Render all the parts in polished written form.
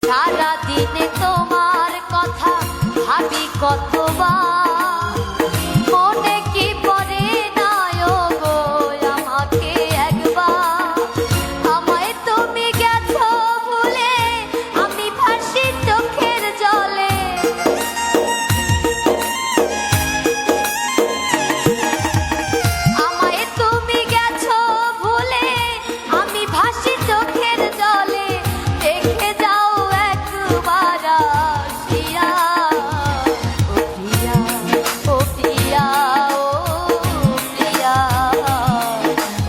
সারা দিনে তোমার কথা ভাবি কতবার, মনে কি পড়ে না গো আমাকে একবার। আমায় তুমি গেছো ভুলে, আমি ভাসি চোখের জলে। আমায় তুমি গেছো ভুলে, আমি ভাসি চোখের জলে। দেখে যাও একবার আসিয়া, ও প্রিয়া, ও প্রিয়া, ও প্রিয়া,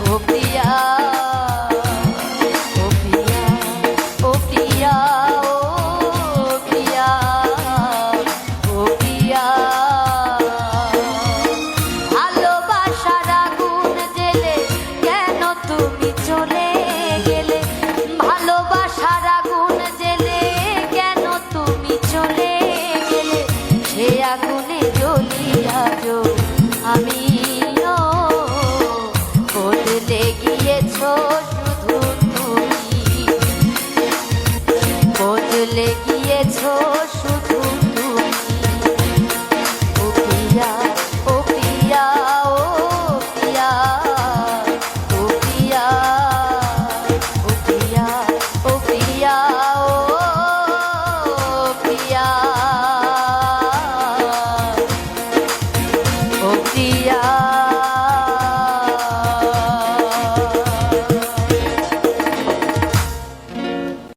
ও প্রিয়া, ও প্রিয়া, ও প্রিয়া, ও প্রিয়া, ও প্রিয়া। ভালোবাসার আগুন জেলে কেন তুমি চলে গেলে? ভালোবাসার আগুন জেলে কেন তুমি চলে গেলে? সে আগুনে জ্বলিয়া আমিও বদলে গিয়েছো।